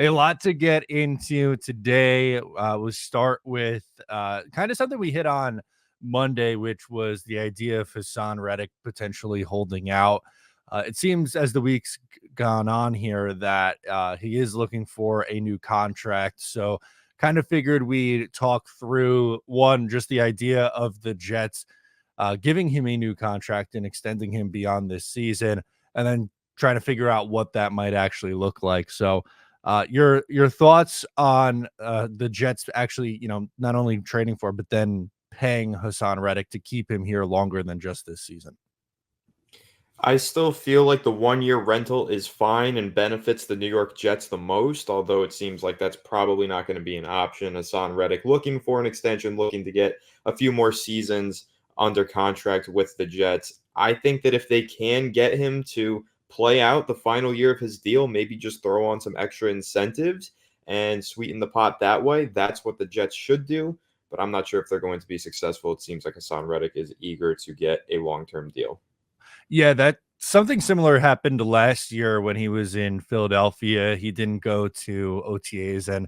A lot to get into today. We'll start with kind of something we hit on Monday, which was the idea of Haason Reddick potentially holding out. It seems as the week's gone on here that he is looking for a new contract. So, kind of figured we'd talk through one, just the idea of the Jets giving him a new contract and extending him beyond this season, and then trying to figure out what that might actually look like. So, your thoughts on the Jets actually, not only trading for, but then paying Haason Reddick to keep him here longer than just this season? I still feel like the 1 year rental is fine and benefits the New York Jets the most, although it seems like that's probably not going to be an option. Hassan Reddick looking for an extension, looking to get a few more seasons under contract with the Jets. I think that if they can get him to play out the final year of his deal, maybe just throw on some extra incentives and sweeten the pot that way, that's what the Jets should do. But I'm not sure if they're going to be successful. It seems like Hassan Reddick is eager to get a long-term deal. Yeah, that something similar happened last year when he was in Philadelphia. He didn't go to OTAs, and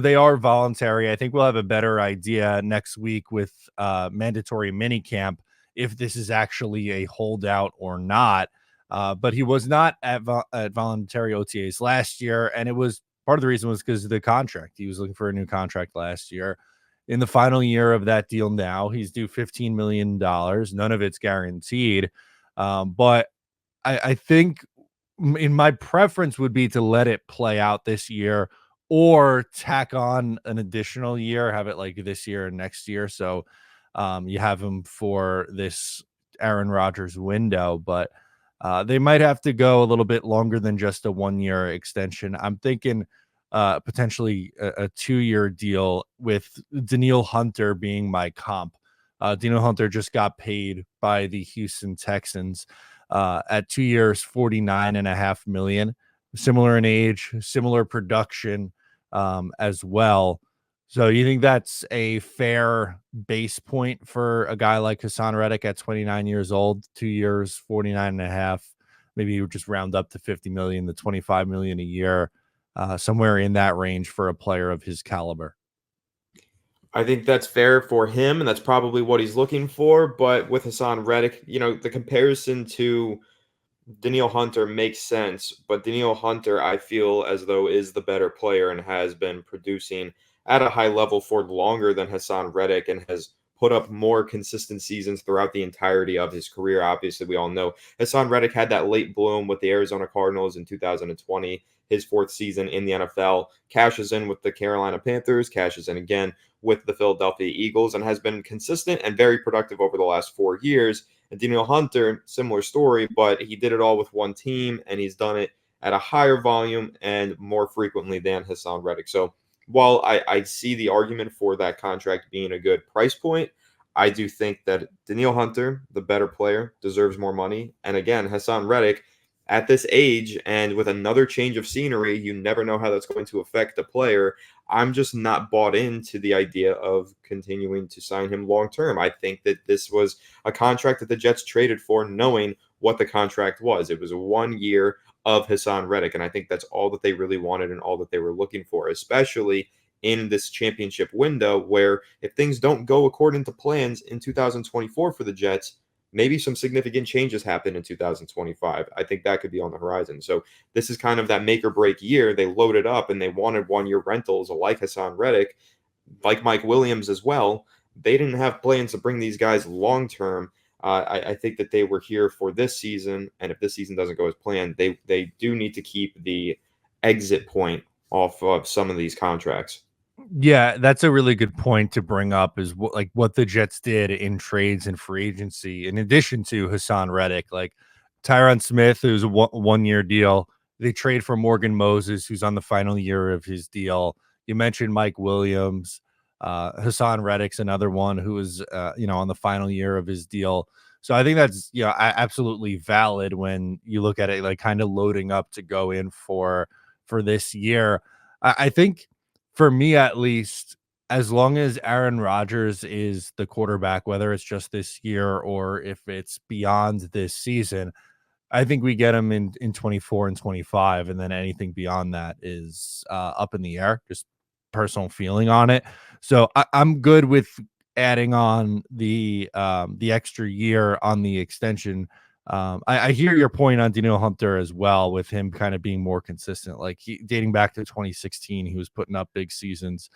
they are voluntary. I think we'll have a better idea next week with mandatory minicamp if this is actually a holdout or not. But he was not at voluntary OTAs last year, and it was part of the reason was because of the contract. He was looking for a new contract last year. In the final year of that deal now, he's due $15 million. None of it's guaranteed. But I think in my preference would be to let it play out this year or tack on an additional year, have it like this year and next year. So you have him for this Aaron Rodgers window, but they might have to go a little bit longer than just a 1 year extension. I'm thinking potentially a 2 year deal with Daniil Hunter being my comp. Daniil Hunter just got paid by the Houston Texans at 2 years, 49.5 million. Similar in age, similar production as well. So you think that's a fair base point for a guy like Haason Reddick at 29 years old, 2 years, 49 and a half? Maybe you would just round up to 50 million, the 25 million a year, somewhere in that range for a player of his caliber. I think that's fair for him, and that's probably what he's looking for. But with Hassan Reddick, the comparison to Daniil Hunter makes sense. But Daniil Hunter, I feel as though is the better player and has been producing at a high level for longer than Hassan Reddick and has put up more consistent seasons throughout the entirety of his career. Obviously, we all know Hassan Reddick had that late bloom with the Arizona Cardinals in 2020, his fourth season in the NFL, cashes in with the Carolina Panthers, cashes in again with the Philadelphia Eagles, and has been consistent and very productive over the last 4 years. And Daniel Hunter, similar story, but he did it all with one team, and he's done it at a higher volume and more frequently than Hassan Reddick. So while I see the argument for that contract being a good price point, I do think that Daniil Hunter, the better player, deserves more money. And again, Hassan Reddick, at this age and with another change of scenery, you never know how that's going to affect the player. I'm just not bought into the idea of continuing to sign him long term. I think that this was a contract that the Jets traded for, knowing what the contract was. It was 1 year of Hassan Reddick, and I think that's all that they really wanted and all that they were looking for, especially in this championship window where if things don't go according to plans in 2024 for the Jets, maybe some significant changes happen in 2025. I think that could be on the horizon. So this is kind of that make or break year. They loaded up and they wanted 1 year rentals like Hassan Reddick, like Mike Williams as well. They didn't have plans to bring these guys long term. I think that they were here for this season, and if this season doesn't go as planned, they do need to keep the exit point off of some of these contracts. Yeah, that's a really good point to bring up is what the Jets did in trades and free agency in addition to Hassan Reddick, like Tyron Smith, who's a 1 year deal. They trade for Morgan Moses, who's on the final year of his deal. You mentioned Mike Williams. Hassan Reddick's another one who is, on the final year of his deal. So I think that's, absolutely valid when you look at it, like kind of loading up to go in for this year. I think for me at least, as long as Aaron Rodgers is the quarterback, whether it's just this year or if it's beyond this season, I think we get him in 24 and 25, and then anything beyond that is up in the air. Just personal feeling on it. So I'm good with adding on the extra year on the extension. I hear your point on Daniel Hunter as well, with him kind of being more consistent. Like dating back to 2016, he was putting up big seasons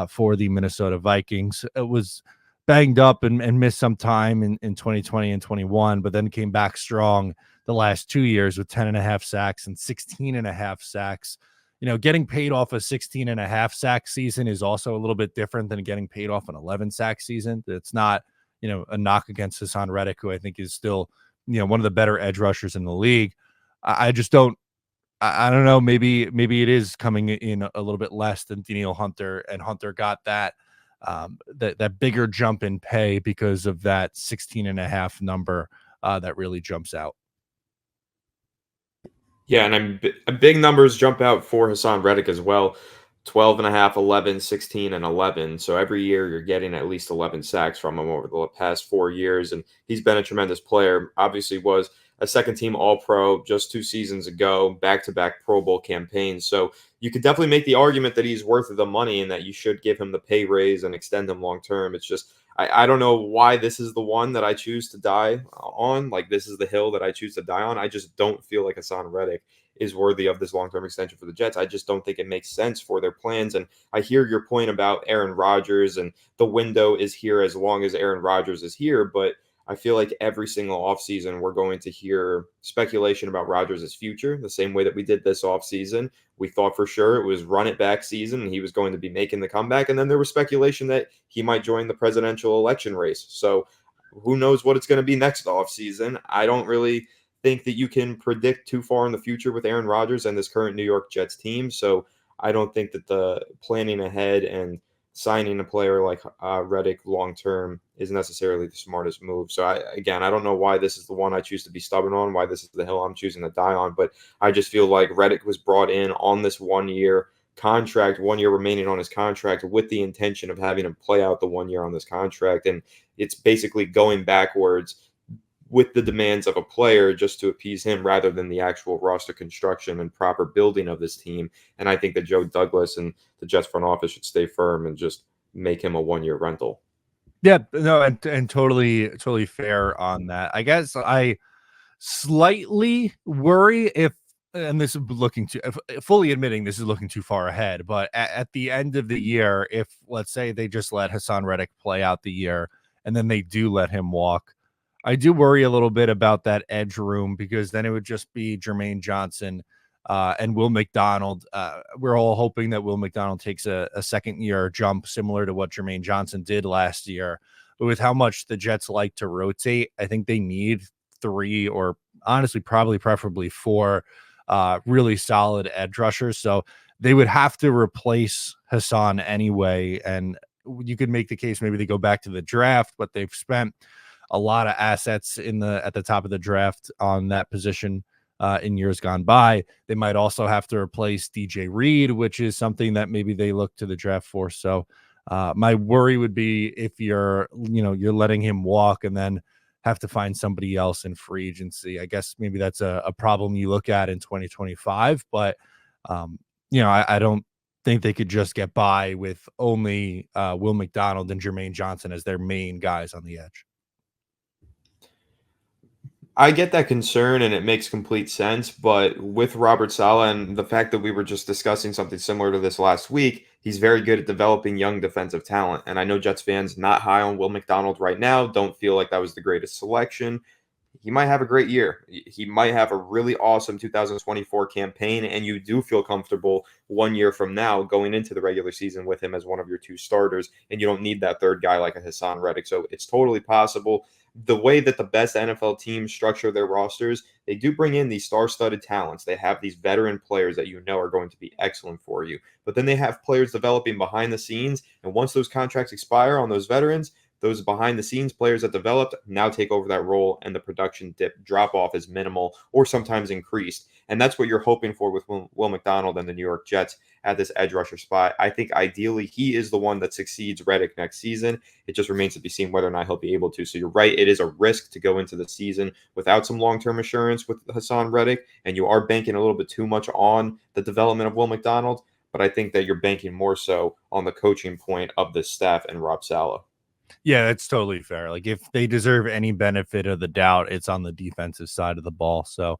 for the Minnesota Vikings. It was banged up and missed some time in 2020 and 21, but then came back strong the last 2 years with 10 and a half sacks and 16 and a half sacks. You know, getting paid off a 16 and a half sack season is also a little bit different than getting paid off an 11 sack season. It's not, a knock against Haason Reddick, who I think is still, one of the better edge rushers in the league. I just don't, I don't know. Maybe it is coming in a little bit less than Daniil Hunter, and Hunter got that that bigger jump in pay because of that 16 and a half number that really jumps out. Yeah, and big numbers jump out for Haason Reddick as well. 12 and a half, 11, 16, and 11. So every year you're getting at least 11 sacks from him over the past 4 years. And he's been a tremendous player. Obviously was a second team All-Pro just 2 seasons ago, back-to-back Pro Bowl campaigns. So you could definitely make the argument that he's worth the money and that you should give him the pay raise and extend him long term. It's just I don't know why this is the one that I choose to die on. Like, this is the hill that I choose to die on. I just don't feel like Haason Reddick is worthy of this long-term extension for the Jets. I just don't think it makes sense for their plans. And I hear your point about Aaron Rodgers and the window is here as long as Aaron Rodgers is here, but I feel like every single offseason we're going to hear speculation about Rodgers' future, the same way that we did this offseason. We thought for sure it was run it back season and he was going to be making the comeback. And then there was speculation that he might join the presidential election race. So who knows what it's going to be next offseason. I don't really think that you can predict too far in the future with Aaron Rodgers and this current New York Jets team. So I don't think that the planning ahead and signing a player like Reddick long term is necessarily the smartest move. So I don't know why this is the one I choose to be stubborn on, why this is the hill I'm choosing to die on, but I just feel like Reddick was brought in on this 1 year contract, 1 year remaining on his contract, with the intention of having him play out the 1 year on this contract, and it's basically going backwards with the demands of a player just to appease him rather than the actual roster construction and proper building of this team. And I think that Joe Douglas and the Jets front office should stay firm and just make him a 1 year rental. Yeah, no, and totally fair on that. I guess I slightly worry if, and this is looking too, fully admitting this is looking too far ahead, but at the end of the year, if let's say they just let Haason Reddick play out the year and then they do let him walk, I do worry a little bit about that edge room, because then it would just be Jermaine Johnson and Will McDonald. We're all hoping that Will McDonald takes a second year jump similar to what Jermaine Johnson did last year. But with how much the Jets like to rotate, I think they need three, or honestly, probably preferably four really solid edge rushers. So they would have to replace Haason anyway. And you could make the case maybe they go back to the draft, but they've spent a lot of assets at the top of the draft on that position in years gone by. They might also have to replace DJ Reed, which is something that maybe they look to the draft for. So my worry would be if you're letting him walk and then have to find somebody else in free agency. I guess maybe that's a problem you look at in 2025, but I don't think they could just get by with only Will McDonald and Jermaine Johnson as their main guys on the edge. I get that concern and it makes complete sense, but with Robert Saleh and the fact that we were just discussing something similar to this last week, he's very good at developing young defensive talent. And I know Jets fans not high on Will McDonald right now don't feel like that was the greatest selection. He might have a great year. He might have a really awesome 2024 campaign, and you do feel comfortable 1 year from now going into the regular season with him as one of your two starters, and you don't need that third guy like a Haason Reddick. So it's totally possible. The way that the best NFL teams structure their rosters, they do bring in these star-studded talents. They have these veteran players that you know are going to be excellent for you. But then they have players developing behind the scenes, and once those contracts expire on those veterans, those behind the scenes players that developed now take over that role, and the production drop off is minimal or sometimes increased. And that's what you're hoping for with Will McDonald and the New York Jets at this edge rusher spot. I think ideally he is the one that succeeds Reddick next season. It just remains to be seen whether or not he'll be able to. So you're right, it is a risk to go into the season without some long-term assurance with Haason Reddick, and you are banking a little bit too much on the development of Will McDonald. But I think that you're banking more so on the coaching point of this staff and Rob Saleh. Yeah, that's totally fair. Like if they deserve any benefit of the doubt, it's on the defensive side of the ball. So